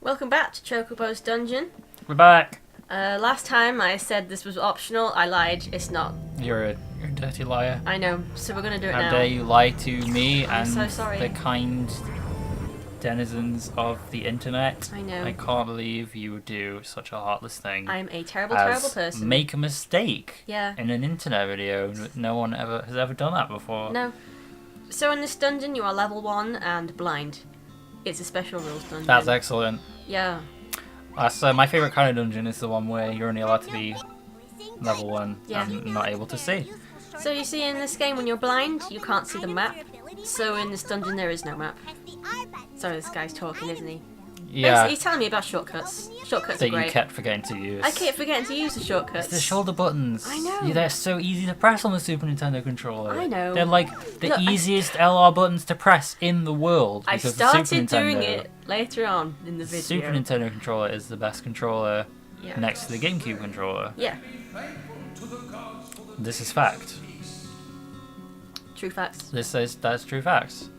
Welcome back to Chocobo's Dungeon. We're back. Last time I said this was optional. I lied. It's not. You're a dirty liar. I know. So we're gonna do it now. How dare you lie to me I'm and so sorry. the kind denizens of the internet. I know. I can't believe you would do such a heartless thing. I'm a terrible person. Make a mistake. Yeah. In an internet video. No one has ever done that before. No. So in this dungeon, you are level 1 and blind. It's a special rules dungeon. That's excellent. Yeah. That's my favourite kind of dungeon is the one where you're only allowed to be level 1 and not able to see. So you see in this game when you're blind, you can't see the map. So in this dungeon there is no map. Sorry, this guy's talking, isn't he? Yeah. Basically, he's telling me about shortcuts. Shortcuts that are great. you kept forgetting to use. I keep forgetting to use the shortcuts. It's the shoulder buttons. I know. Yeah, they're so easy to press on the Super Nintendo controller. I know. They're like the easiest LR buttons to press in the world. I because the started Super doing Nintendo, it later on in the video. Super Nintendo controller is the best controller next to the GameCube controller. Yeah. This is fact. True facts. That's true facts.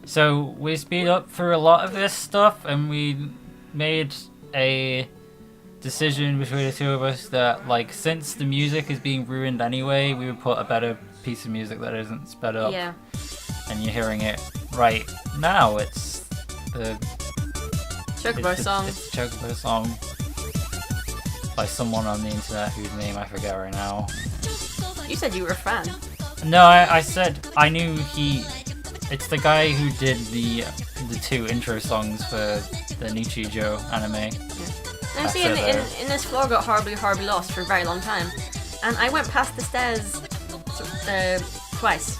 So we speed up through a lot of this stuff, and we made a decision between the two of us that, like, since the music is being ruined anyway, we would put a better piece of music that isn't sped up. Yeah. And you're hearing it right now. It's the Chocobo song. It's the Chocobo song by someone on the internet whose name I forget right now. You said you were a fan. No, I said I knew he. It's the guy who did the two intro songs for the Nichijou anime. Yeah. Now, see, in this floor I got horribly lost for a very long time. And I went past the stairs twice.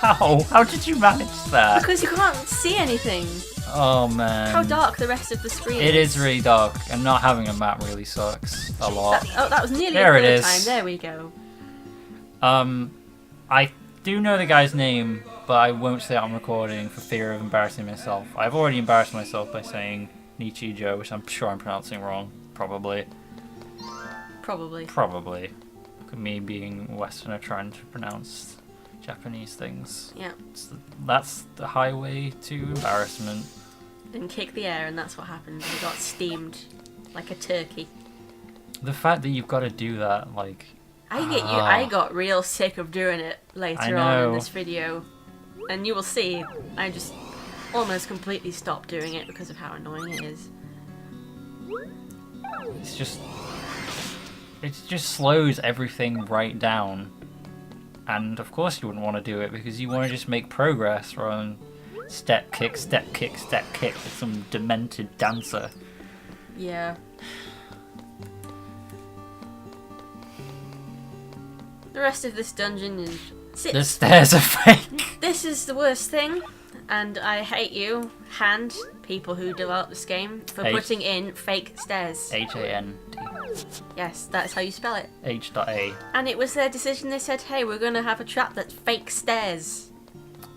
How did you manage that? Because you can't see anything. Oh man. How dark the rest of the screen It is really dark, and not having a map really sucks a lot. That was nearly there the it third is. time. There we go. I do know the guy's name, but I won't say it on recording for fear of embarrassing myself. I've already embarrassed myself by saying Nichijou, which I'm sure I'm pronouncing wrong. Probably. Me being Westerner trying to pronounce Japanese things. Yeah. That's the highway to embarrassment. And kick the air, and that's what happened. I got steamed like a turkey. The fact that you've got to do that, like... I got real sick of doing it later on in this video. And you will see, I just almost completely stopped doing it because of how annoying it is. It just slows everything right down. And of course you wouldn't want to do it because you want to just make progress rather than step kick, step kick, step kick like some demented dancer. Yeah. The rest of this dungeon is... The stairs are fake! This is the worst thing, and I hate you, people who developed this game, for putting in fake stairs. H-A-N-D. Yes, that's how you spell it. H.A. And it was their decision. They said, hey, we're going to have a trap that's fake stairs.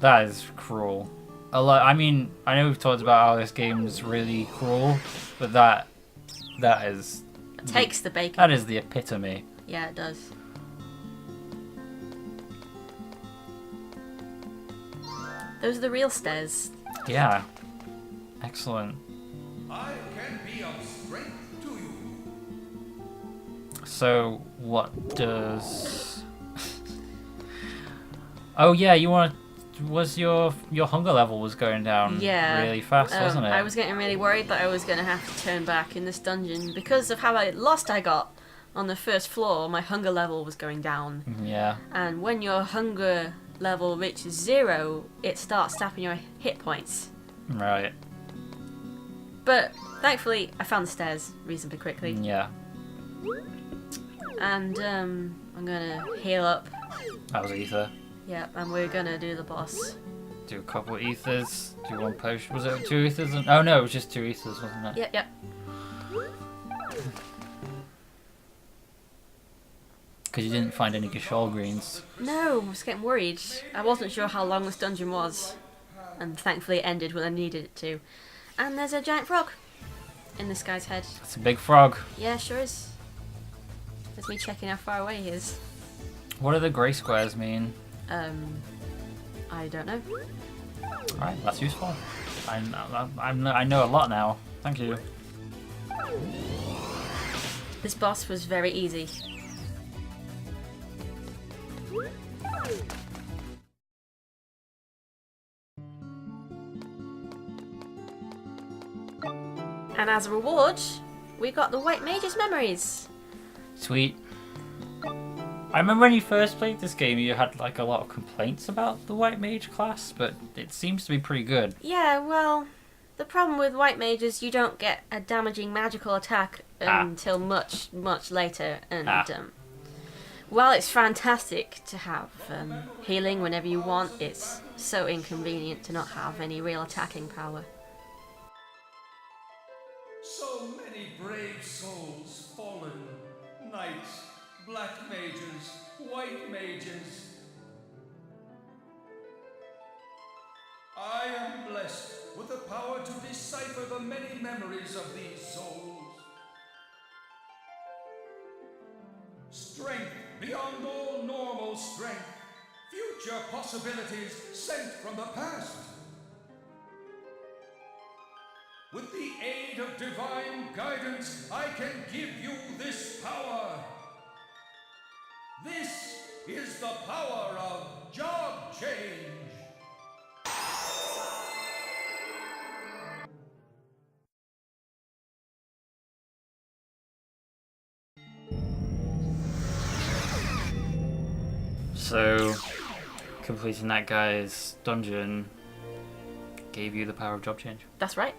That is cruel. I mean, I know we've talked about how this game is really cruel, but that is... It takes the bacon. That is the epitome. Yeah, it does. Those are the real stairs. Yeah. Excellent. I can be of strength to you. So, what does... Oh yeah, you want to... Was your hunger level was going down really fast, wasn't it? I was getting really worried that I was going to have to turn back in this dungeon. Because of how lost I got on the first floor, my hunger level was going down. Yeah. And when your hunger level reaches 0, it starts tapping your hit points. Right. But thankfully, I found the stairs reasonably quickly. Yeah. And I'm gonna heal up. That was ether. Yep, and we're gonna do the boss. Do a couple of ethers. Do one potion. Was it 2 ethers? Oh no, it was just 2 ethers, wasn't it? Yep. Because you didn't find any Gashol greens. No, I was getting worried. I wasn't sure how long this dungeon was. And thankfully it ended when I needed it to. And there's a giant frog in this guy's head. It's a big frog. Yeah, sure is. That's me checking how far away he is. What do the grey squares mean? I don't know. Alright, that's useful. I know a lot now. Thank you. This boss was very easy. And as a reward, we got the White Mage's memories. Sweet. I remember when you first played this game, you had like a lot of complaints about the White Mage class, but it seems to be pretty good. Yeah, well, the problem with White Mage is you don't get a damaging magical attack until much, much later. And while it's fantastic to have healing whenever you want, it's so inconvenient to not have any real attacking power. So many brave souls fallen. Knights, black mages, white mages. I am blessed with the power to decipher the many memories of these souls. Strength beyond all normal strength. Future possibilities sent from the past. With the aid of divine guidance, I can give you this power. This is the power of job change. So, completing that guy's dungeon gave you the power of job change. That's right.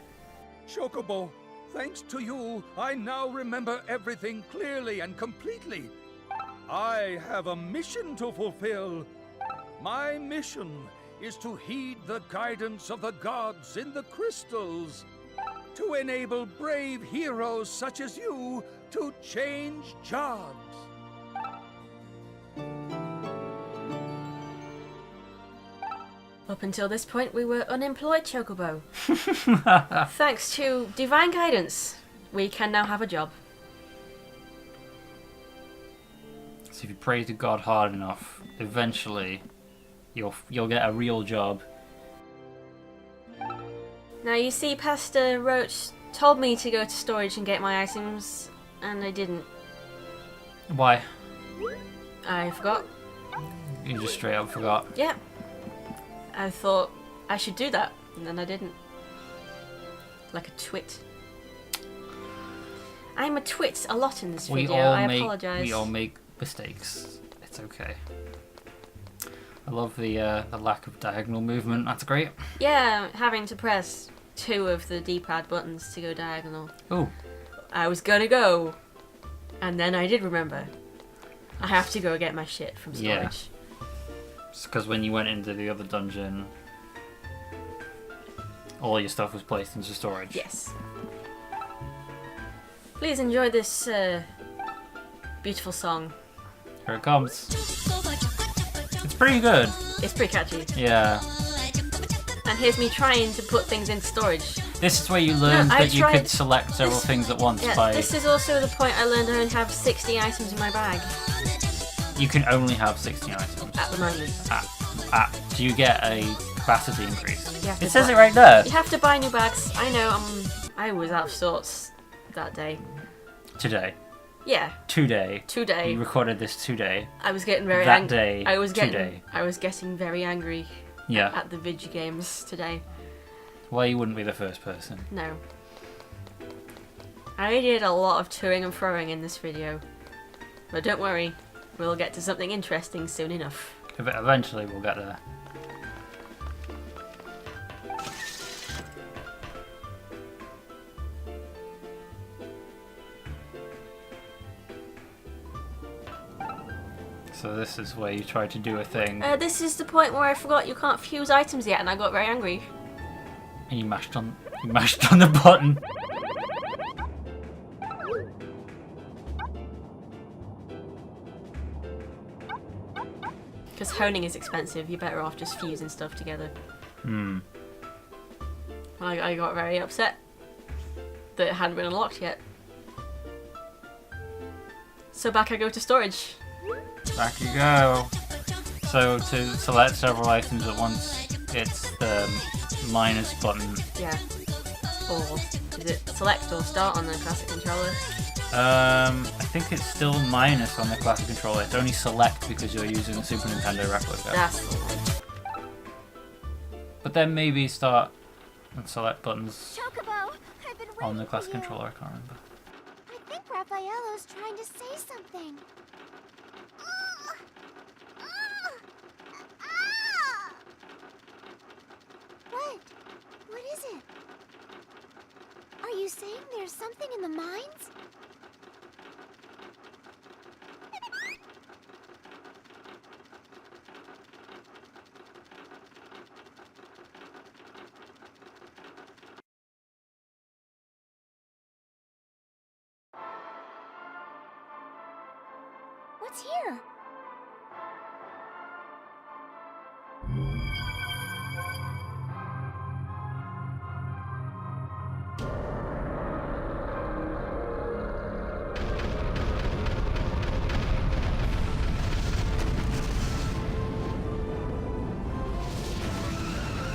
Chocobo, thanks to you, I now remember everything clearly and completely. I have a mission to fulfill. My mission is to heed the guidance of the gods in the crystals, to enable brave heroes such as you to change jobs. Up until this point, we were unemployed, Chocobo. Thanks to divine guidance, we can now have a job. So if you pray to God hard enough, eventually you'll get a real job. Now you see, Pastor Roach told me to go to storage and get my items, and I didn't. Why? I forgot. You just straight up forgot. Yeah. I thought I should do that, and then I didn't. Like a twit. I'm a twit a lot in this video, I apologise. We all make mistakes. It's okay. I love the lack of diagonal movement, that's great. Yeah, having to press 2 of the D-pad buttons to go diagonal. Ooh. I was gonna go, and then I did remember. I have to go get my shit from storage. Yeah. It's because when you went into the other dungeon, all your stuff was placed into storage. Yes. Please enjoy this beautiful song. Here it comes. It's pretty good. It's pretty catchy. Yeah. And here's me trying to put things in storage. This is where you learned that you could select several things at once by... This is also the point I learned I only have 60 items in my bag. You can only have 60 items. At the moment. Do you get a capacity increase? Yeah, it says it right there. You have to buy new bags. I know, I was out of sorts that day. Today. Yeah. Today. Today. You recorded this today. I was getting very angry. That day. I was today. getting very angry. Yeah. At the video games today. Well, you wouldn't be the first person. No. I did a lot of toing and froing in this video. But don't worry, we'll get to something interesting soon enough. Eventually we'll get there. So this is where you try to do a thing. This is the point where I forgot you can't fuse items yet, and I got very angry. And you mashed on the button. Because honing is expensive, you're better off just fusing stuff together. I got very upset that it hadn't been unlocked yet. So back I go to storage. Back you go. So to select several items at once, it's the minus button. Yeah. Or is it select or start on the classic controller? I think it's still minus on the classic controller. It's only select because you're using a Super Nintendo replica. That's the one. But then maybe start and select buttons Chocobo, I've been waiting on the classic for you. controller. I can't remember. I think Raffaello's trying to say something. What? What is it? Are you saying there's something in the mines? What's here?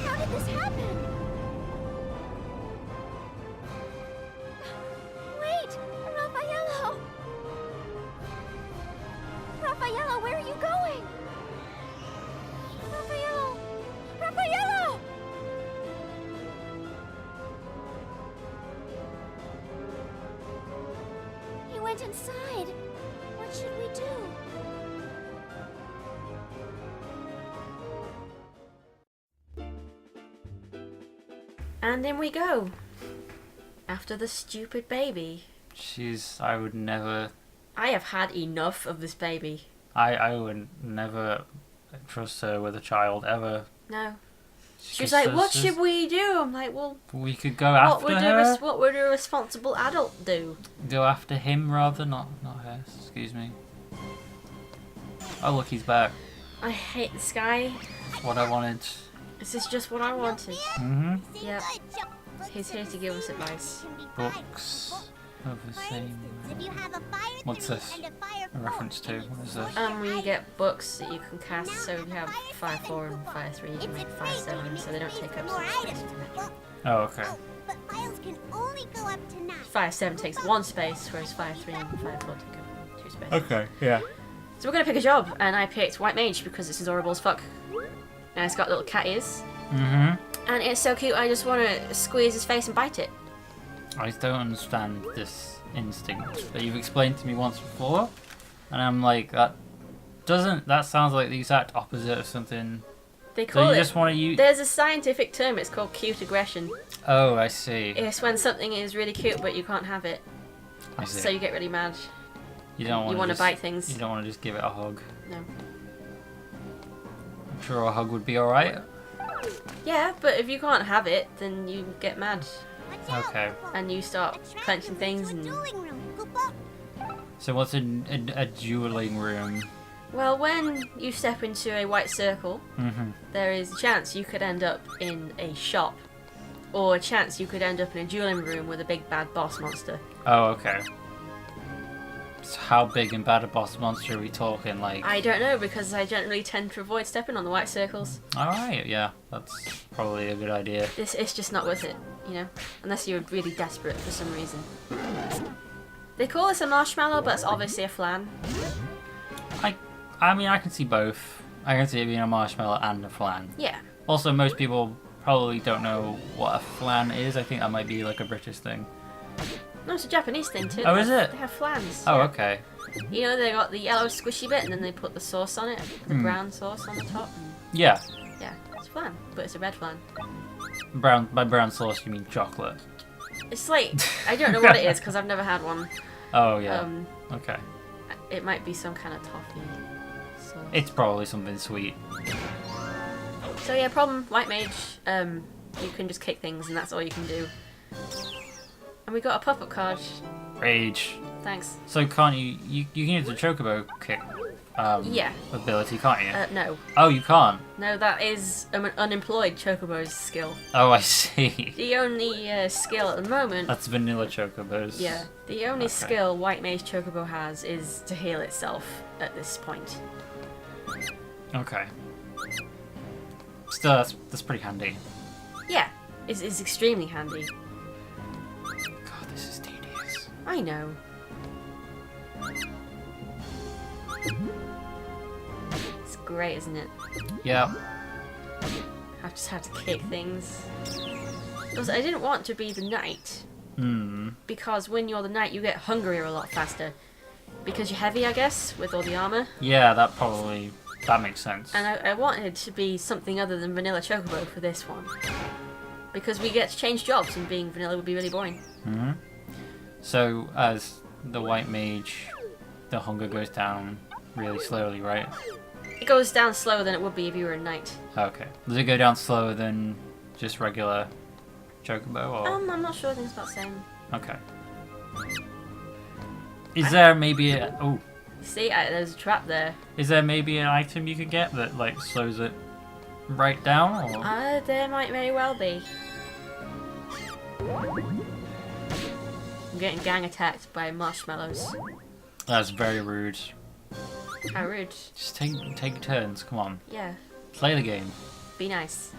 How did this happen? Wait! Raffaello! Raffaello, where are you going? Raffaello! Raffaello! He went inside. What should we do? And in we go. After the stupid baby. I would never. I have had enough of this baby. I would never trust her with a child ever. No. She was just like, says what this- should we do? I'm like, well, We could go after her. what would a responsible adult do? Go after him rather, not her. Excuse me. Oh look, he's back. I hate the sky. What I wanted. This is just what I wanted. Mhm. Yep. He's here to give us advice. Books of the same. What's this? A reference to? What is this? We get books that you can cast, so you have Fire 4 and Fire 3, you can make Fire 7, so they don't take up so much space to make. Oh, okay. But files can only go up to 9. Fire 7 takes 1 space, whereas Fire 3 and Fire 4 take up 2 spaces. Okay, yeah. So we're gonna pick a job, and I picked White Mage because it's adorable as fuck. And it's got little cat ears. Mhm. And it's so cute, I just want to squeeze his face and bite it. I don't understand this instinct that you've explained to me once before, and I'm like, that sounds like the exact opposite of something. They So call you it. just want to use. There's a scientific term. It's called cute aggression. Oh, I see. It's when something is really cute, but you can't have it, I see. so you get really mad. You don't want. You want to bite things. You don't want to just give it a hug. No. I'm sure a hug would be all right. Yeah, but if you can't have it, then you get mad Okay. and you start clenching things. And So what's a dueling room? well, when you step into a white circle, Mhm. there is a chance you could end up in a shop, or a chance you could end up in a dueling room with a big bad boss monster. Oh, okay. So how big and bad a boss monster are we talking? Like. I don't know, because I generally tend to avoid stepping on the white circles. All right. Yeah, that's probably a good idea. It's just not worth it, you know, unless you're really desperate for some reason. They call this a marshmallow, but it's obviously a flan. I mean, I can see both. I can see it being a marshmallow and a flan. Yeah. Also, most people probably don't know what a flan is. I think that might be like a British thing. No, it's a Japanese thing too. Oh, is it? They have flans. Oh, yeah. okay. You know, they got the yellow squishy bit, and then they put the sauce on it, the Hmm. brown sauce on the top. Yeah. Yeah, it's flan, but it's a red flan. Brown. By brown sauce, you mean chocolate. It's like, I don't know what it is because I've never had one. Oh, yeah. Okay. It might be some kind of toffee sauce. It's probably something sweet. So yeah, problem, White Mage, you can just kick things and that's all you can do. And we got a pop-up card. Rage. Thanks. So can't you can use the Chocobo kick Yeah. ability, can't you? No. Oh, you can't? No, that is an unemployed Chocobo's skill. Oh, I see. The only skill at the moment... That's vanilla Chocobos. Yeah. The only Okay. skill White Mage Chocobo has is to heal itself at this point. Okay. Still, that's pretty handy. Yeah, is extremely handy. God, this is tedious. I know. It's great, isn't it? Yeah. I just have to kick things. Because I didn't want to be the knight. Because when you're the knight, you get hungrier a lot faster. Because you're heavy, I guess, with all the armor. Yeah, that makes sense. And I wanted to be something other than vanilla Chocobo for this one. Because we get to change jobs, and being vanilla would be really boring. So, as the white mage, the hunger goes down really slowly, right? It goes down slower than it would be if you were a knight. Okay. Does it go down slower than just regular Chocobo? Or? I'm not sure. I think it's about the same. Okay. Is there maybe a... Oh. See, there's a trap there. Is there maybe an item you could get that, like, slows it right down? Or? There might very well be. I'm getting gang attacked by marshmallows. That's very rude. How rude. Just take turns, come on. Yeah, Play the game. be nice.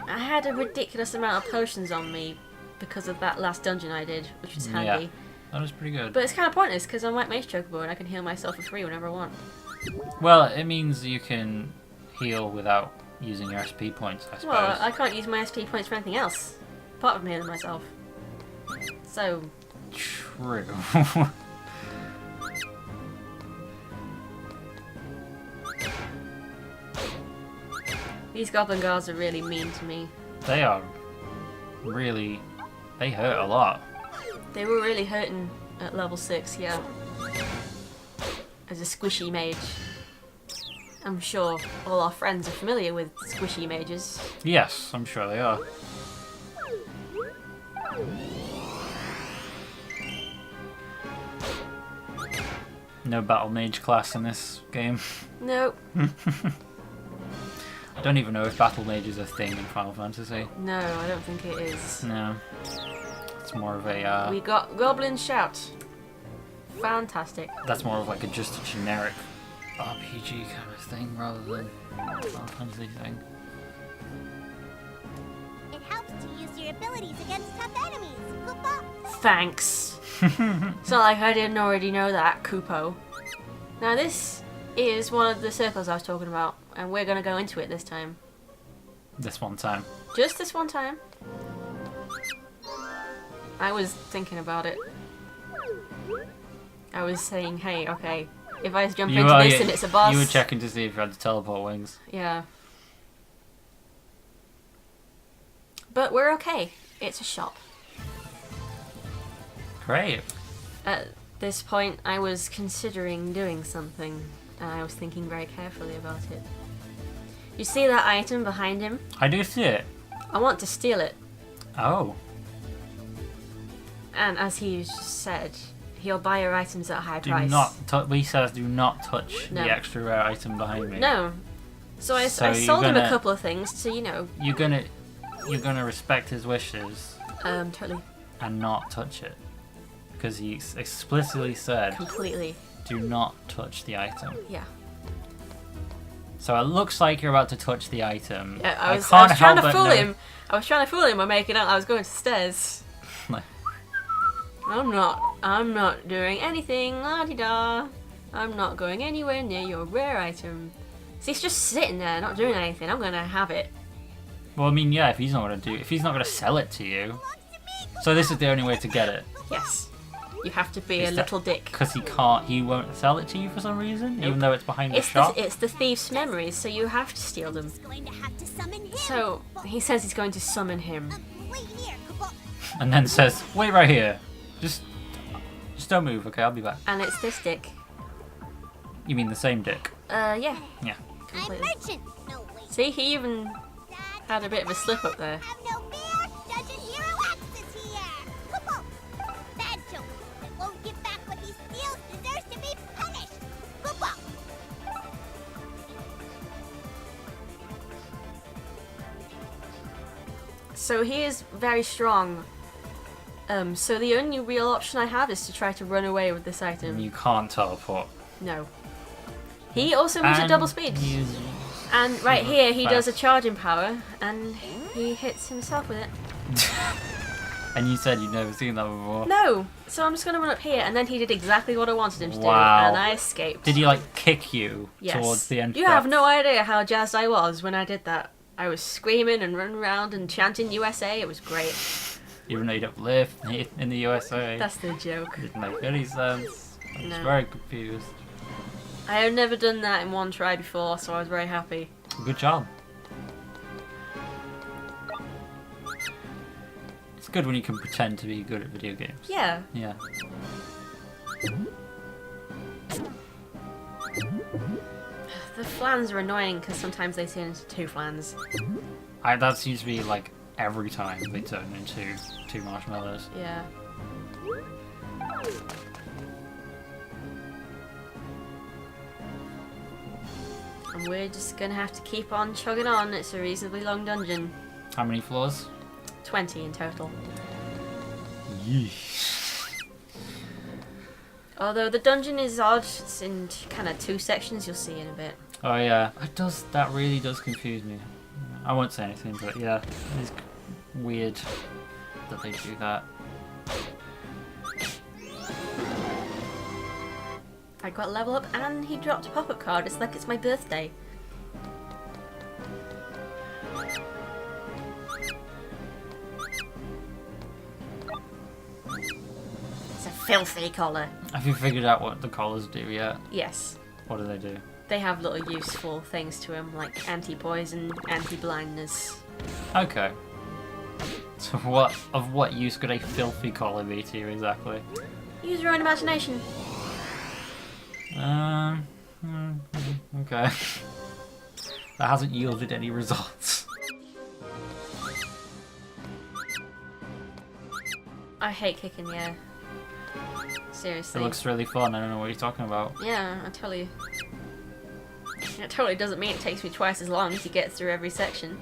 I had a ridiculous amount of potions on me because of that last dungeon I did, which was handy. Yeah, that was pretty good. But it's kind of pointless because I'm White Mage Chocobo and I can heal myself for free whenever I want. Well, it means you can heal without using your SP points, I suppose. Well, I can't use my SP points for anything else, apart from healing myself. So... True. These goblin guards are really mean to me. They are really... They hurt a lot. They were really hurting at level 6, yeah. As a squishy mage. I'm sure all our friends are familiar with squishy mages. Yes, I'm sure they are. No battle mage class in this game. Nope. I don't even know if battle mage is a thing in Final Fantasy. No, I don't think it is. No. It's more of a... We got Goblin Shout. Fantastic. That's more of like just a generic RPG kind of thing rather than Final Fantasy thing. It helps to use your abilities against tough enemies. Koopa. Thanks. It's not like I didn't already know that, Kupo. Now this is one of the circles I was talking about, and we're going to go into it this time. This one time. Just this one time. I was thinking about it. I was saying, hey, okay, if I jump into this and it's a boss... You were checking to see if you had the teleport wings. Yeah. But we're okay. It's a shop. Great. At this point, I was considering doing something, and I was thinking very carefully about it. You see that item behind him? I do see it. I want to steal it. Oh. And as he said, he'll buy your items at a high price. He says do not touch No. the extra rare item behind me. No. So I So sold him a gonna- couple of things to, you know... You're gonna respect his wishes Totally. and not touch it. Because he explicitly said Completely. do not touch the item. Yeah. So it looks like you're about to touch the item. Yeah, I was can't trying help to but fool know- him. I was trying to fool him by making out I was going to stairs. I'm not doing anything, la-di-da. I'm not going anywhere near your rare item. See, he's just sitting there, not doing anything. I'm gonna have it. Well, I mean, yeah, if he's not gonna sell it to you. So this is the only way to get it. Yes. You have to be Is a that- little dick. Because he won't sell it to you for some reason, even though it's behind the It's shop. it's the thief's memories, so you have to steal them. Going to have to summon him. So, he says he's going to summon him. Wait here, Koopa. And then says, wait right here. Just don't move, okay? I'll be back. And it's this dick. You mean the same dick? Yeah. Yeah. I'm Completely. merchant. No, wait. See, he even Dad, had a bit of a slip up there. have no fear. Dungeon Hero X is here. Koopa. Bad joke. That won't give back what he steals deserves to be punished. Koopa. So he is very strong. So the only real option I have is to try to run away with this item. You can't teleport. No. He also moves at And double speed. he's- And right here he does a fast. charging power, and he hits himself with it. And you said you'd never seen that before. No! So I'm just gonna run up here, and then he did exactly what I wanted him to do, Wow. and I escaped. Did he like kick you Yes. towards the end? You have no idea how jazzed I was when I did that. I was screaming and running around and chanting USA. It was great. Even though you don't live in the USA. That's the joke. It didn't make any sense. I was No. very confused. I have never done that in one try before, so I was very happy. Good job. It's good when you can pretend to be good at video games. Yeah. Yeah. The flans are annoying because sometimes they turn into two flans. That seems to be like every time they turn into two marshmallows. Yeah. And we're just gonna have to keep on chugging on. It's a reasonably long dungeon. How many floors? 20 in total. Yeesh. Although the dungeon is odd, it's in kind of two sections, you'll see in a bit. Oh yeah, that really does confuse me. I won't say anything, but yeah, it's weird that they do that. I got level up and he dropped a pop-up card. It's like it's my birthday. It's a filthy collar. Have you figured out what the collars do yet? Yes. What do they do? They have little useful things to them, like anti-poison, anti-blindness. Okay. So what use could a filthy collar be to you exactly? Use your own imagination. Okay. That hasn't yielded any results. I hate kicking the air. It Seriously. looks really fun, I don't know what you're talking about. Yeah, I tell you. It totally doesn't mean it takes me twice as long to get through every section.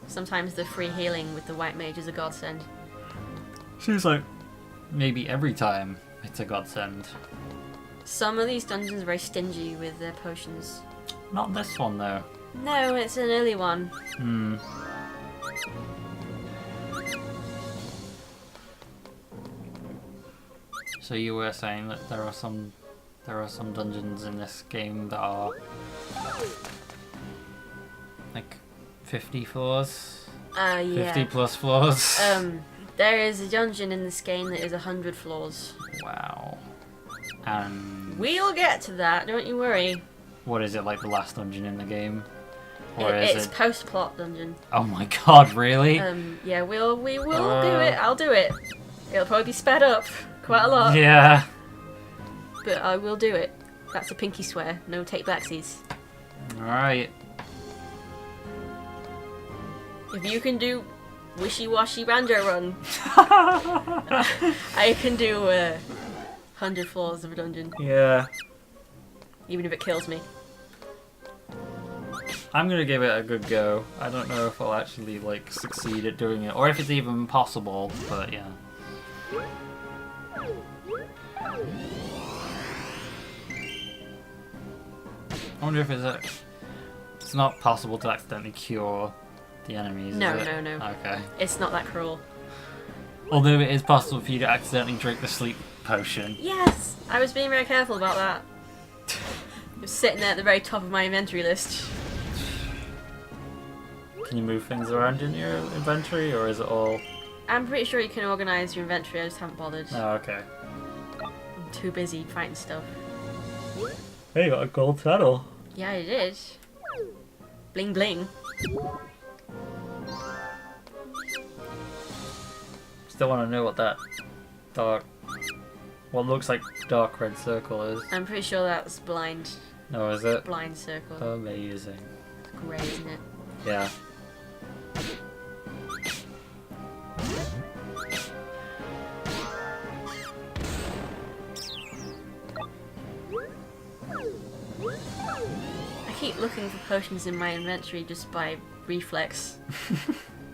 Sometimes the free healing with the white mage is a godsend. Seems like maybe every time it's a godsend. Some of these dungeons are very stingy with their potions. Not this one though. No, it's an early one. Hmm. So you were saying that there are some dungeons in this game that are like 50 floors? Yeah. 50 plus floors? There is a dungeon in this game that is 100 floors. Wow. And We'll get to that, don't you worry. what is it, like the last dungeon in the game? Or It's is it... post-plot dungeon. Oh my god, really? Yeah, we will do it. I'll do it. It'll probably be sped up quite a lot, Yeah. but I will do it. That's a pinky swear. No take backsies. Alright. If you can do wishy-washy banjo run, I can do 100 floors of a dungeon, Yeah. even if it kills me. I'm gonna give it a good go. I don't know if I'll actually like succeed at doing it, or if it's even possible, but yeah. I wonder if it's not possible to accidentally cure the enemies, is No, it? no, no. Okay. It's not that cruel. Although it is possible for you to accidentally drink the sleep potion. Yes! I was being very careful about that. It was sitting there at the very top of my inventory list. Can you move things around in your inventory, or is it all... I'm pretty sure you can organise your inventory, I just haven't bothered. Oh, okay. I'm too busy fighting stuff. Hey, you got a gold saddle. Yeah, I did. Bling bling. Still want to know what that what looks like dark red circle is. I'm pretty sure that's blind No, is it? circle. Amazing. It's grey, isn't it? Yeah. I keep looking for potions in my inventory just by reflex.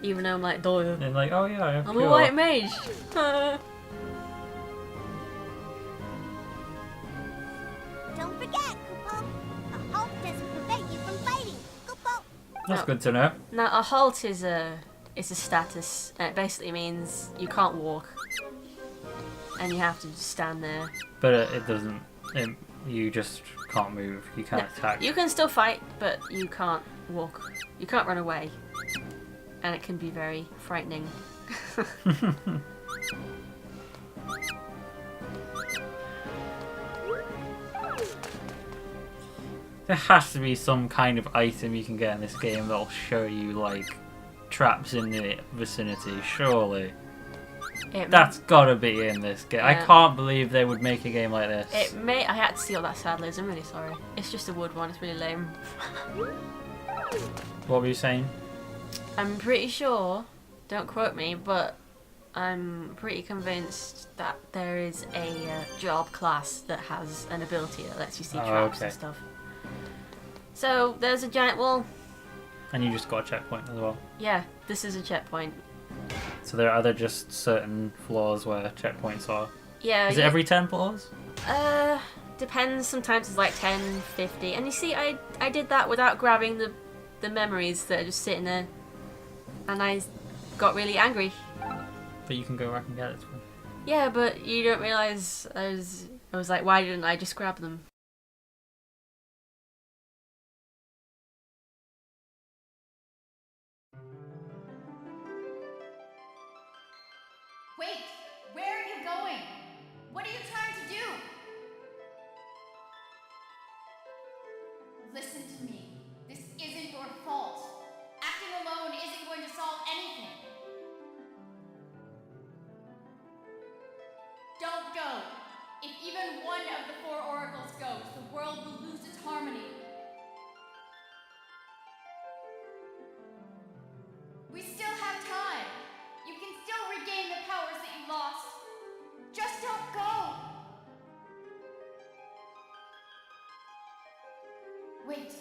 Even though I'm like, duh. And like, oh yeah, I have I'm cure. a white mage. That's good to know. Now, a halt is a status, and it basically means you can't walk. And you have to just stand there. But it doesn't. You just can't move. You can't attack. You can still fight, but you can't walk. You can't run away. And it can be very frightening. There has to be some kind of item you can get in this game that'll show you, like, traps in the vicinity, surely. That's gotta be in this game. Yeah. I can't believe they would make a game like this. I had to steal that, sadly. I'm really sorry. It's just a wood one. It's really lame. What were you saying? I'm pretty sure, don't quote me, but I'm pretty convinced that there is a job class that has an ability that lets you see traps and stuff. So, there's a giant wall. And you just got a checkpoint as well. Yeah, this is a checkpoint. So are there just certain floors where checkpoints are? Yeah. Is it every 10 floors? Depends. Sometimes it's like 10, 50. And you see, I did that without grabbing the memories that are just sitting there. And I got really angry. But you can go back and get it. Yeah, but you don't realise I was like, why didn't I just grab them? Wait! Where are you going? What are you trying to do? Listen to me. This isn't your fault. Acting alone isn't going to solve anything. Don't go. If even one of the 4 oracles goes, the world will lose its harmony. We still have time. You can still regain the powers that you lost. Just don't go. Wait.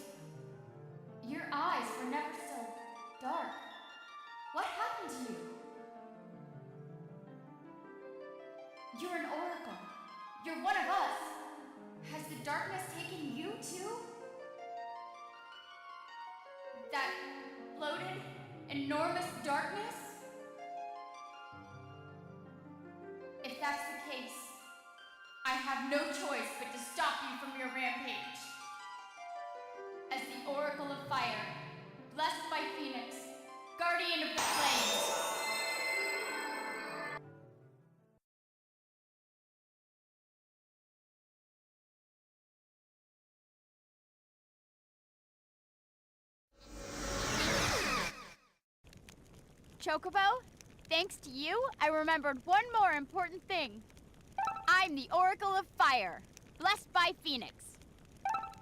Your eyes were never so dark. What happened to you? You're an oracle. You're one of us. Has the darkness taken you too? That bloated, enormous darkness? If that's the case, I have no choice but to stop you from your rampage. As the Oracle of Fire, blessed by Phoenix, guardian of the flames. Chocobo, thanks to you, I remembered one more important thing. I'm the Oracle of Fire, blessed by Phoenix.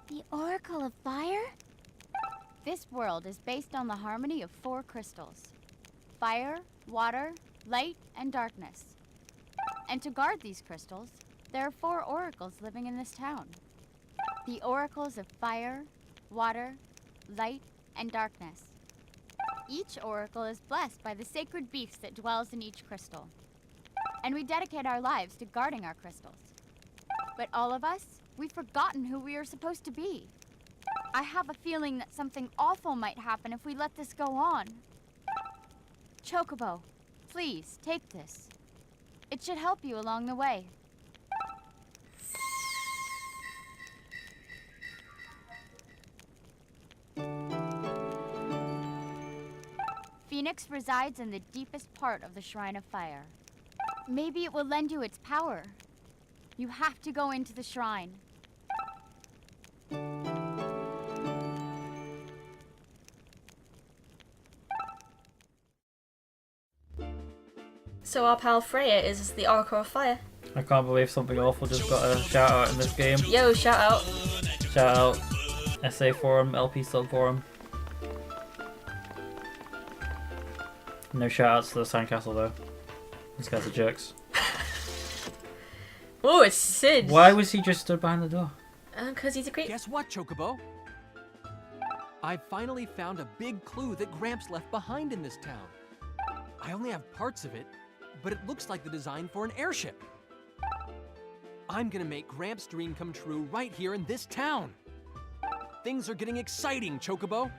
The Oracle of Fire? This world is based on the harmony of 4 crystals. Fire, water, light, and darkness. And to guard these crystals, there are 4 oracles living in this town. The oracles of fire, water, light, and darkness. Each oracle is blessed by the sacred beast that dwells in each crystal. And we dedicate our lives to guarding our crystals. But all of us, we've forgotten who we are supposed to be. I have a feeling that something awful might happen if we let this go on. Chocobo, please, take this. It should help you along the way. Phoenix resides in the deepest part of the Shrine of Fire. Maybe it will lend you its power. You have to go into the shrine. So our pal Freya is the Oracle of Fire. I can't believe something awful just got a shout out in this game. Yo, shout out. Shout out SA Forum, LP Sub Forum. No shout outs to the Sandcastle though. These guys are jerks. Oh, it's Sid. Why was he just stood behind the door? Because he's a creep. Guess what, Chocobo? I finally found a big clue that Gramps left behind in this town. I only have parts of it, but it looks like the design for an airship. I'm gonna make Gramps' dream come true right here in this town. Things are getting exciting, Chocobo.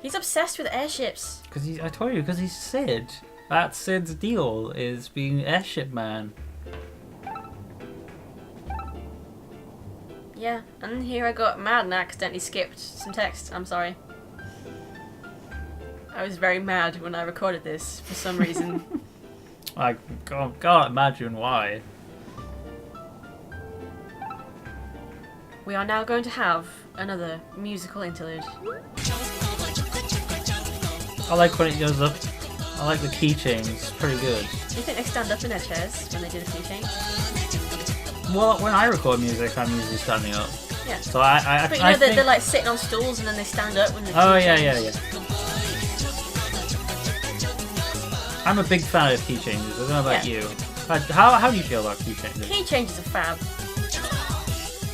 He's obsessed with airships. Because I told you, because he's Sid. That's Sid's deal, is being airship man. Yeah, and here I got mad and accidentally skipped some text. I'm sorry. I was very mad when I recorded this for some reason. I can't imagine why. We are now going to have another musical interlude. I like when it goes up. I like the key change. It's pretty good. Do you think they stand up in their chairs when they do the key change? Well, when I record music, I'm usually standing up. Yeah. So I But you know, think... they're like sitting on stools and then they stand up when they Oh, key yeah, change. yeah. I'm a big fan of key changes. I don't know about you. How do you feel about key changes? Key changes are fab.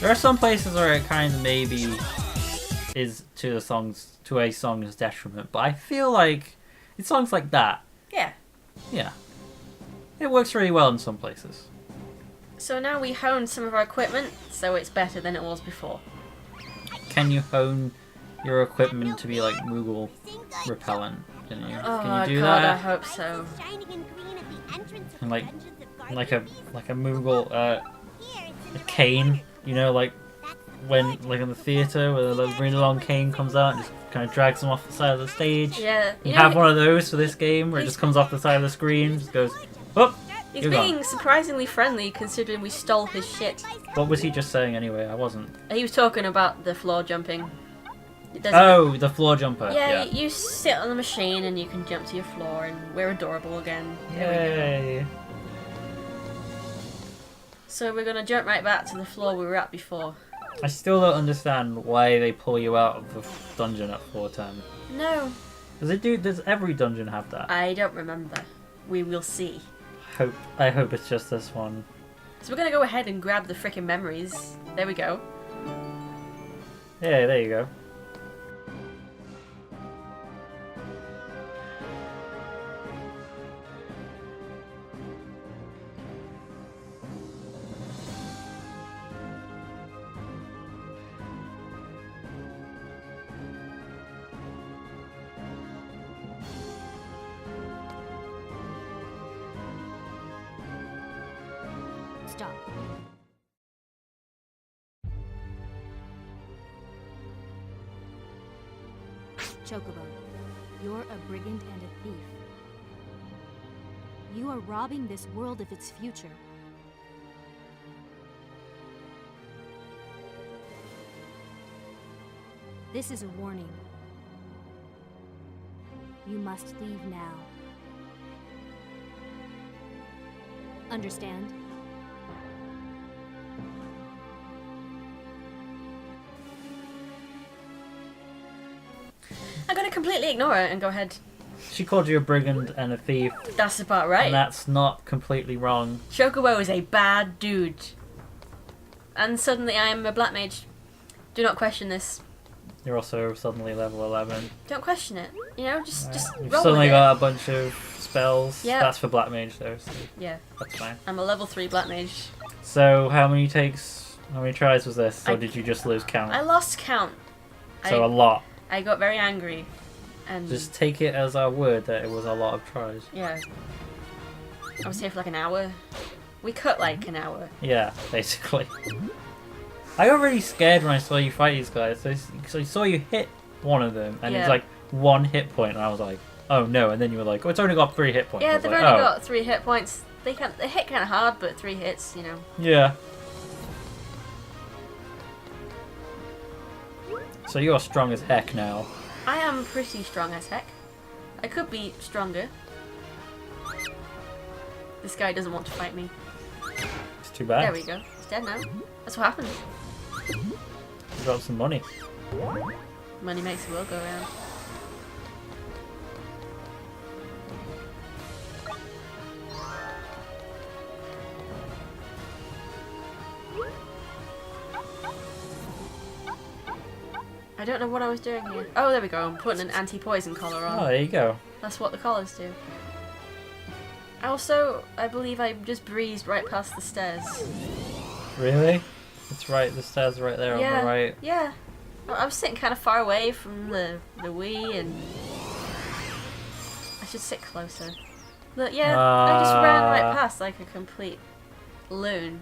There are some places where it kind of maybe is to a song's detriment, but I feel like it's songs like that. Yeah. Yeah. It works really well in some places. So now we honed some of our equipment, so it's better than it was before. Can you hone your equipment to be like Moogle repellent? Can you Oh do god, I that? hope so. And like a Moogle a cane, you know, like when like in the theatre where the really long cane comes out and just kind of drags them off the side of the stage. Yeah. You have one of those for this game where it just comes off the side of the screen, just goes, whoop. He's You're being gone. surprisingly friendly considering we stole his shit. What was he just saying anyway? I wasn't. He was talking about the floor jumping. Oh, the floor jumper. Yeah, Yeah. you sit on the machine and you can jump to your floor and we're adorable again. There we go. Yay. So we're gonna jump right back to the floor we were at before. I still don't understand why they pull you out of the dungeon at 4:10. No, Does every dungeon have that? I don't remember. We will see. I hope it's just this one. So we're gonna go ahead and grab the frickin' memories. There we go. Yeah, there you go. Stop. Chocobo, you're a brigand and a thief. You are robbing this world of its future. This is a warning. You must leave now. Understand? I'm gonna completely ignore it and go ahead. She called you a brigand and a thief, That's about right. and that's not completely wrong. Chocobo is a bad dude. And suddenly I am a black mage. Do not question this. You're also suddenly level 11. Don't question it. You know, just You've roll suddenly with got a bunch of spells. Yeah. That's for black mage though, so it. Yeah, that's fine. I'm a level 3 black mage. So how many tries was this, or did you just lose count? I lost count. So a lot. I got very angry. And Just take it as our word that it was a lot of tries. yeah. I was here for like an hour. We cut like an hour. Yeah, basically. I got really scared when I saw you fight these guys. So I saw you hit one of them, and it was Yeah. like 1 hit point, and I was like, oh no. And then you were like, oh, it's only got 3 hit points. I Yeah, was they've like, only oh. got 3 hit points. They hit kind of hard, but 3 hits, you know. Yeah. So you're strong as heck now. I am pretty strong as heck. I could be stronger. This guy doesn't want to fight me. It's too bad. There we go. He's dead now. That's what happens. Drop some money. Money makes the world go round. I don't know what I was doing here. Oh, there we go. I'm putting an anti-poison collar on. Oh, there you go. That's what the collars do. Also, I believe I just breezed right past the stairs. Really? It's right. The stairs right there on the right. Yeah. I was sitting kind of far away from the Wii, and I should sit closer. But yeah, I just ran right past like a complete loon.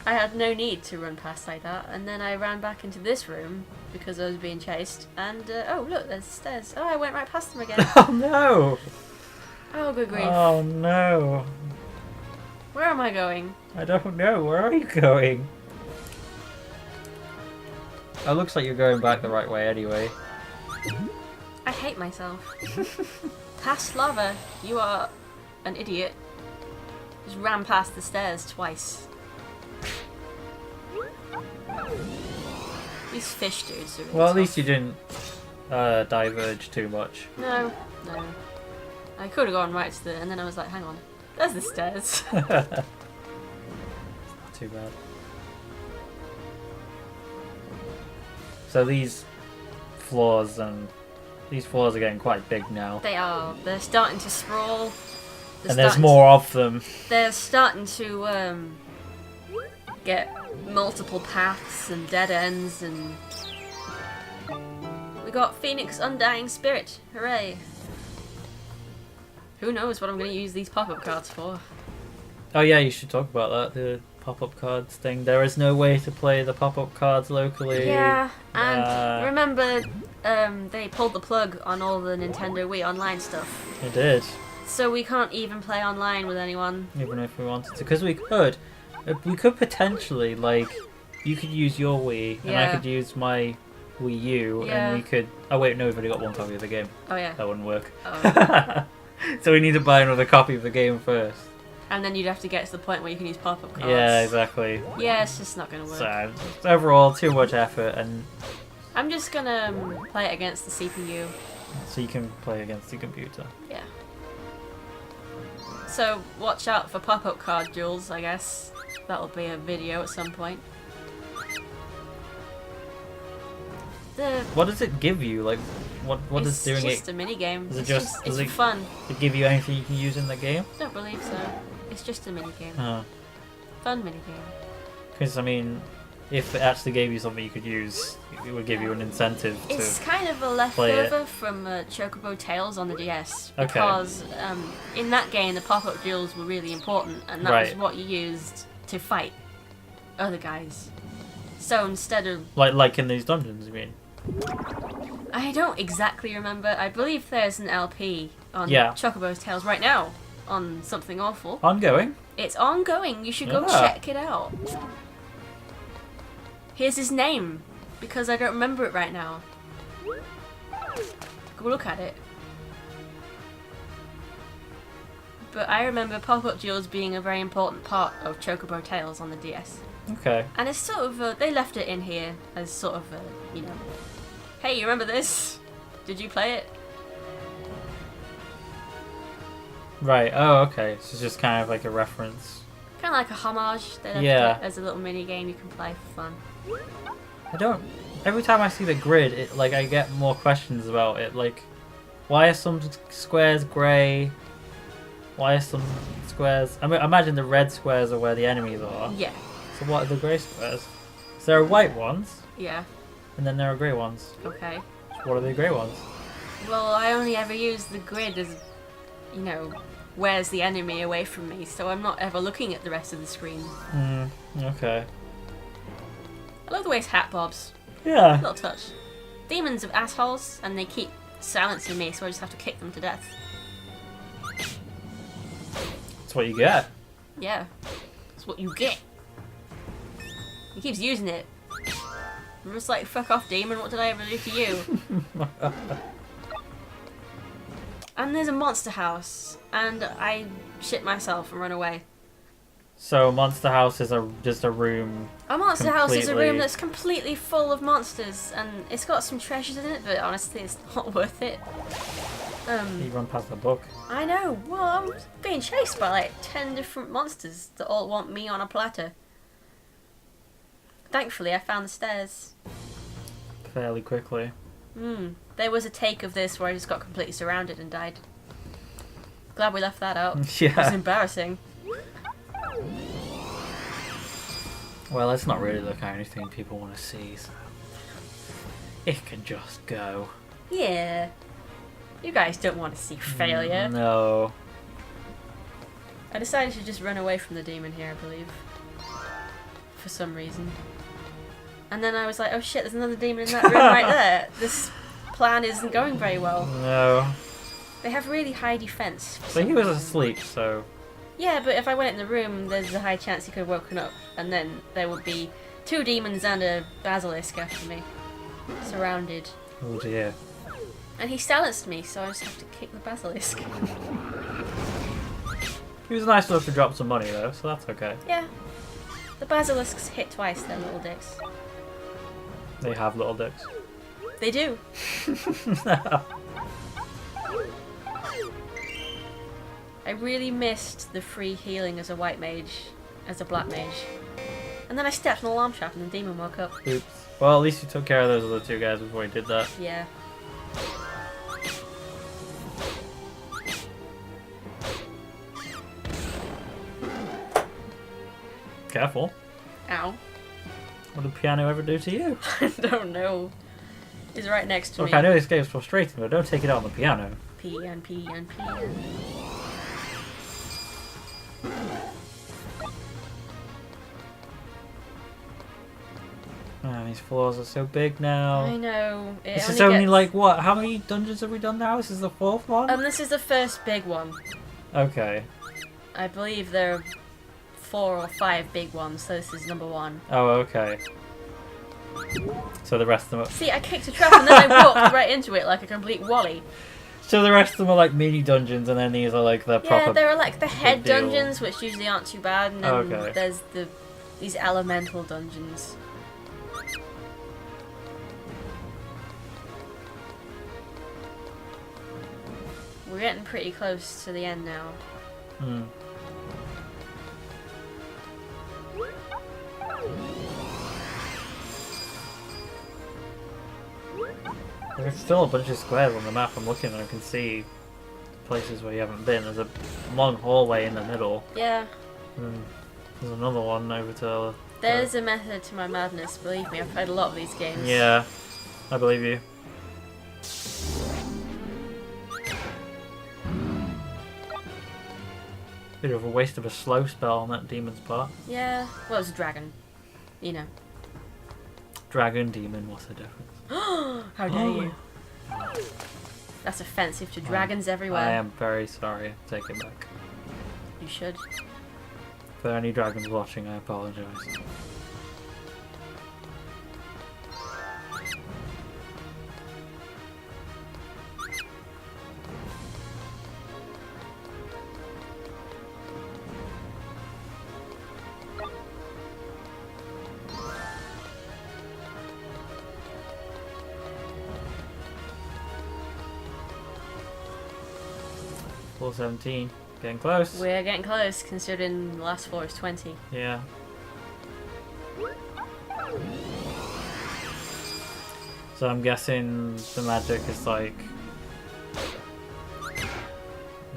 I had no need to run past like that, and then I ran back into this room because I was being chased, and oh look, there's stairs. Oh, I went right past them again. Oh no! Oh, good grief. Oh no! Where am I going? I don't know. Where are you going? It looks like you're going back the right way anyway. I hate myself. Past lava, you are an idiot. Just ran past the stairs twice. These fish dudes are really Well, at tough. least you didn't diverge too much. No. I could have gone right to the... and then I was like, hang on. There's the stairs. Too bad. So these floors are getting quite big now. They are. They're starting to sprawl. And there's more of them. They're starting to get multiple paths and dead ends, and we got Phoenix Undying Spirit. Hooray! Who knows what I'm going to use these pop-up cards for? Oh yeah, you should talk about that, the pop-up cards thing. There is no way to play the pop-up cards locally. Yeah, and remember they pulled the plug on all the Nintendo Wii Online stuff. It did. So we can't even play online with anyone. Even if we wanted to. Because we could. We could potentially, like, you could use your Wii, and I Yeah. could use my Wii U, Yeah. and we could... Oh wait, no, we've only got one copy of the game. Oh yeah. That wouldn't work. Oh. So we need to buy another copy of the game first. And then you'd have to get to the point where you can use pop-up cards. Yeah, exactly. Yeah, it's just not going to work. So, overall, too much effort, and I'm just going to play it against the CPU. so you can play against the computer. Yeah. So watch out for pop-up card duels, I guess. That'll be a video at some point. What does it give you? Like, what is doing It's it? just a mini game. Is it It's just- it's does it- fun. Does it give you anything you can use in the game? Don't believe so. It's just a mini game. Fun mini game. Because I mean, if it actually gave you something you could use, it would give you an incentive to. It's kind of a play it. leftover from Chocobo Tales on the DS, Okay. because in that game the pop-up duels were really important, and that was Right. what you used to fight other guys. So instead of... Like in these dungeons, you mean? I don't exactly remember. I believe there's an LP on Yeah. Chocobo's Tales right now on Something Awful. Ongoing? It's ongoing. You should go Ah. check it out. Here's his name, because I don't remember it right now. Go look at it. But I remember pop-up duels being a very important part of Chocobo Tales on the DS. Okay. And it's sort of, they left it in here as sort of, you know, hey, you remember this? Did you play it? Right. Oh, okay. So it's just kind of like a reference. Kind of like a homage. They left Yeah. it as a little mini game you can play for fun. I don't. Every time I see the grid, it like I get more questions about it. Like, why are some squares grey? Why are some squares? I mean, imagine the red squares are where the enemies are. Yeah, So what are the grey squares? So there are white ones, yeah, and then there are grey ones. okay. So what are the grey ones? Well, I only ever use the grid as, you know, where's the enemy away from me, so I'm not ever looking at the rest of the screen. Okay. I love the way his hat bobs. Yeah. Little touch. Demons are assholes, and they keep silencing me, so I just have to kick them to death. That's what you get. Yeah, that's what you get. He keeps using it. I'm just like, fuck off, demon, what did I ever do to you? And there's a monster house, and I shit myself and run away. So Monster House is just a room. A monster house is a room Completely. that's completely full of monsters, and it's got some treasures in it, but honestly, it's not worth it. You run past the book. I know. Well, I'm being chased by like 10 different monsters that all want me on a platter. Thankfully, I found the stairs. Fairly quickly. There was a take of this where I just got completely surrounded and died. Glad we left that out. It was Yeah. embarrassing. Well, it's not really the kind of thing people want to see. So. It can just go. Yeah. You guys don't want to see failure. No. I decided to just run away from the demon here, I believe. For some reason. And then I was like, oh shit, there's another demon in that room right there. This plan isn't going very well. No. They have really high defense. But he was asleep, so... Yeah, but if I went in the room, there's a high chance he could have woken up. And then there would be 2 demons and a basilisk after me. Surrounded. Oh dear. And he silenced me, so I just have to kick the basilisk. He was nice enough to drop some money though, so that's okay. Yeah. The basilisks hit twice, their little dicks. They have little dicks. They do. I really missed the free healing as a white mage, as a black mage. And then I stepped on an alarm trap and the demon woke up. Oops. Well, at least you took care of those other 2 guys before you did that. Yeah. Careful. Ow. What did piano ever do to you? I don't know. He's right next to Look, me. I know this game's frustrating, but don't take it out on the piano. Pian. Man, these floors are so big now. I know. This is only like, what? How many dungeons have we done now? This is the 4th one? This is the first big one. Okay. I believe there are 4 or 5 big ones, so this is number 1. Oh, okay. So the rest of them are... See, I kicked a trap and then I walked right into it like a complete wally. So the rest of them are like mini dungeons, and then these are like the proper... Yeah, there are like the head deal. dungeons, which usually aren't too bad, and then Okay. there's these elemental dungeons. We're getting pretty close to the end now. Hmm. There's still a bunch of squares on the map. I'm looking and I can see places where you haven't been. There's a long hallway in the middle. Yeah. There's another one over to... There's a method to my madness, believe me, I've played a lot of these games. Yeah, I believe you. Bit of a waste of a slow spell on that demon's part. Yeah, well, it's a dragon. You know. Dragon, demon, what's the difference? How dare you? That's offensive to dragons everywhere. I am very sorry. Take it back. You should. For any dragons watching, I apologise. Floor 17. Getting close. We're getting close, considering the last floor is 20. Yeah. So I'm guessing the magic is like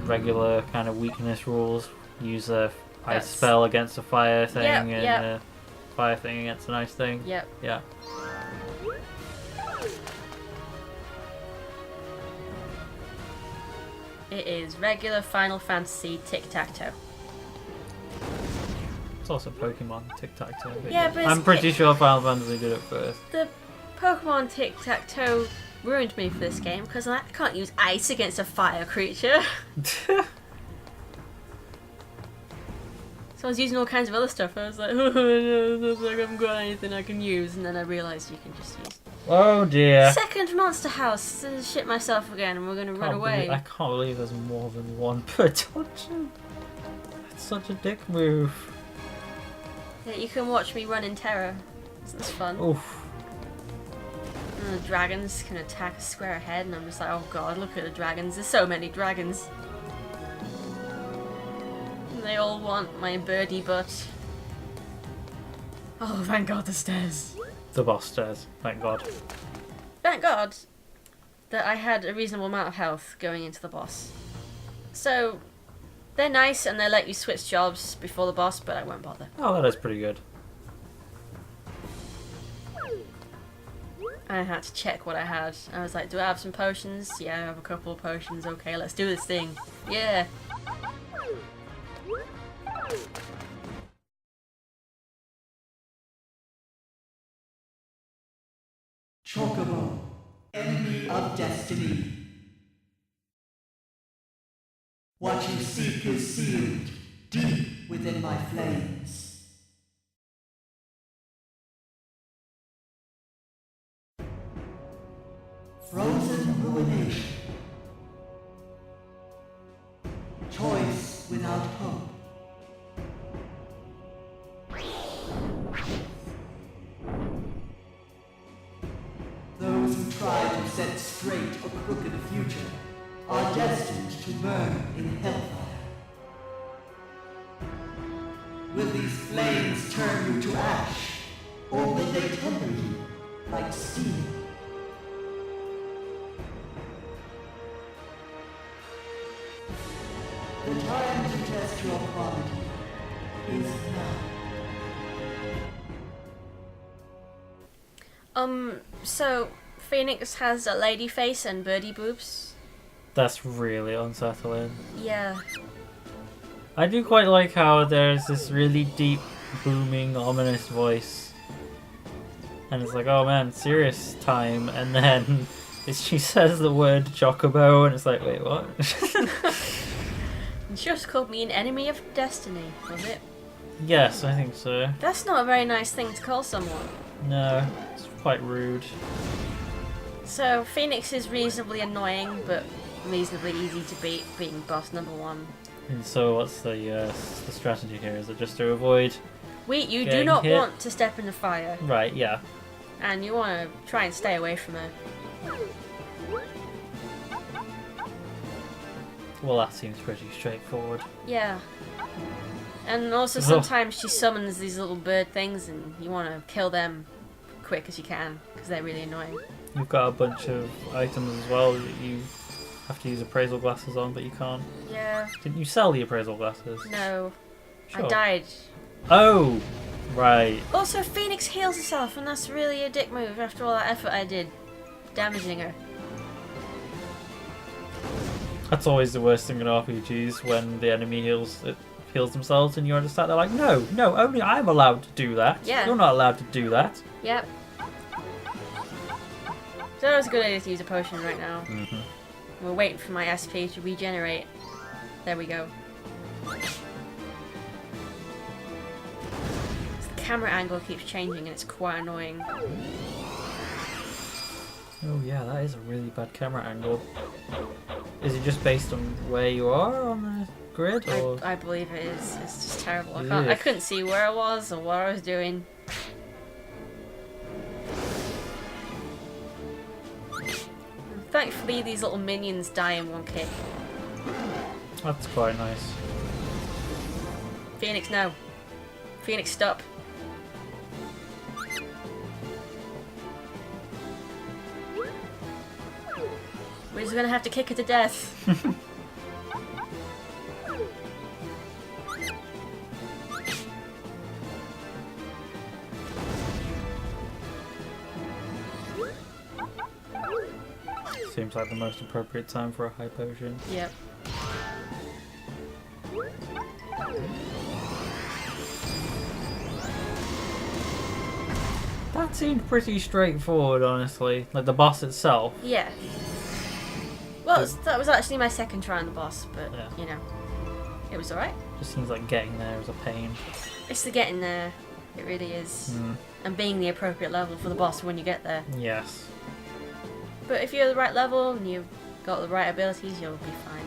regular kind of weakness rules. Use a ice spell against a fire thing and a fire thing against an ice thing. Yep. Yeah. It is regular Final Fantasy tic-tac-toe. It's also Pokemon tic-tac-toe. Yeah, but I'm pretty sure Final Fantasy did it first. The Pokemon tic-tac-toe ruined me for this game because I can't use ice against a fire creature. So I was using all kinds of other stuff. I was like, oh no, I haven't got anything I can use, and then I realised you can just use. Oh dear. Second monster house. Shit myself again, and we're gonna run away. I can't believe there's more than one per dungeon. That's such a dick move. Yeah, you can watch me run in terror. It's fun. Oof. And the dragons can attack a square ahead, and I'm just like, oh god, look at the dragons. There's so many dragons. And they all want my birdie butt. Oh, thank god the stairs. The boss stairs, thank god. Thank god that I had a reasonable amount of health going into the boss. So, they're nice and they let you switch jobs before the boss, but I won't bother. Oh, that is pretty good. I had to check what I had. I was like, do I have some potions? Yeah, I have a couple of potions. Okay, let's do this thing. Yeah. Chocobo, enemy of destiny. What you seek is sealed deep within my flames. Frozen ruination. Choice without hope. Those who try to set straight a crooked future are destined to burn in hellfire. Will these flames turn you to ash, or will they temper you like steel? The time to test your quality is now. So Phoenix has a lady face and birdie boobs. That's really unsettling. Yeah. I do quite like how there's this really deep, booming, ominous voice. And it's like, oh man, serious time. And then she says the word Chocobo, and it's like, wait, what? You just called me an enemy of destiny, was it? Yes, I think so. That's not a very nice thing to call someone. No, it's quite rude. So Phoenix is reasonably annoying, but reasonably easy to beat, being boss number 1. And so what's the strategy here? Is it just to avoid... Wait, you do getting not hit? want to step in the fire, Right, yeah. and you want to try and stay away from her. Well, that seems pretty straightforward. Yeah. And also sometimes she summons these little bird things and you want to kill them quick as you can because they're really annoying. You've got a bunch of items as well that you have to use appraisal glasses on, but you can't. Yeah. Didn't you sell the appraisal glasses? No. Sure. I died. Oh! Right. Also, Phoenix heals herself and that's really a dick move after all that effort I did damaging her. That's always the worst thing in RPGs, when the enemy heals themselves and you're just sat there like, no, only I'm allowed to do that. Yeah. You're not allowed to do that. Yep. So it's a good idea to use a potion right now. Mm-hmm. We're waiting for my SP to regenerate. There we go. The camera angle keeps changing and it's quite annoying. Oh yeah, that is a really bad camera angle. Is it just based on where you are on the grid? Or? I believe it is. It's just terrible. I couldn't see where I was or what I was doing. Thankfully, these little minions die in one kick. That's quite nice. Phoenix, no. Phoenix, stop. We're just gonna have to kick her to death. Seems like the most appropriate time for a high potion. Yep. That seemed pretty straightforward, honestly. Like the boss itself. Yeah. Well, that was actually my second try on the boss, but, Yeah. you know, it was alright. Just seems like getting there is a pain. It's the getting there. It really is. And being the appropriate level for the boss when you get there. Yes. But if you're the right level and you've got the right abilities, you'll be fine.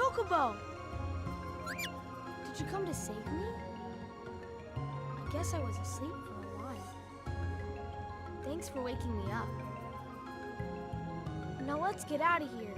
Chocobo! Did you come to save me? I guess I was asleep for a while. Thanks for waking me up. Now let's get out of here.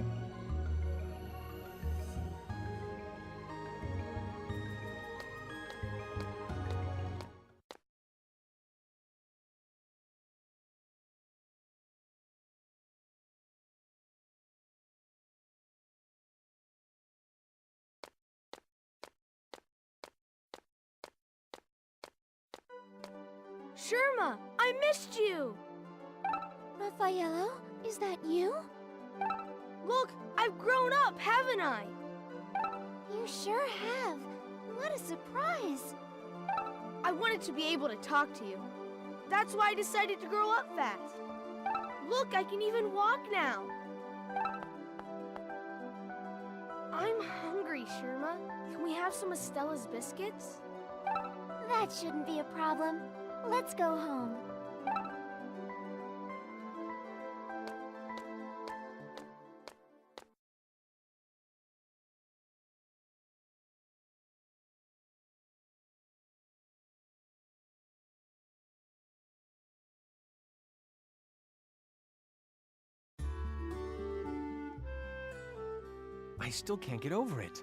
Sherma, I missed you! Raffaello, is that you? Look, I've grown up, haven't I? You sure have. What a surprise. I wanted to be able to talk to you. That's why I decided to grow up fast. Look, I can even walk now. I'm hungry, Sherma. Can we have some of Stella's biscuits? That shouldn't be a problem. Let's go home. I still can't get over it.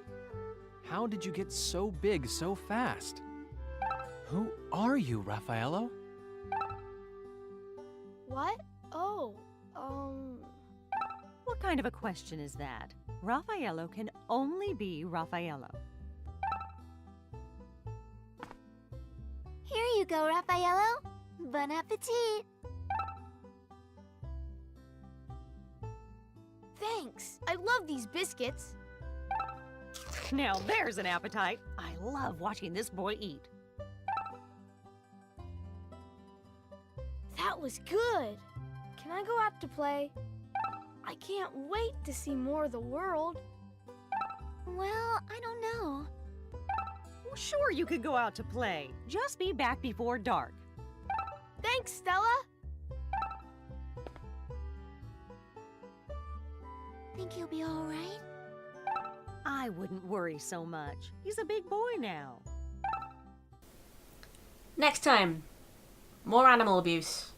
How did you get so big so fast? Who are you, Raffaello? What? Oh, What kind of a question is that? Raffaello can only be Raffaello. Here you go, Raffaello. Bon appetit. Thanks. I love these biscuits. Now there's an appetite. I love watching this boy eat. That was good. Can I go out to play? I can't wait to see more of the world. Well, I don't know. Well, sure you could go out to play. Just be back before dark. Thanks, Stella. Think he'll be all right? I wouldn't worry so much. He's a big boy now. Next time, more animal abuse.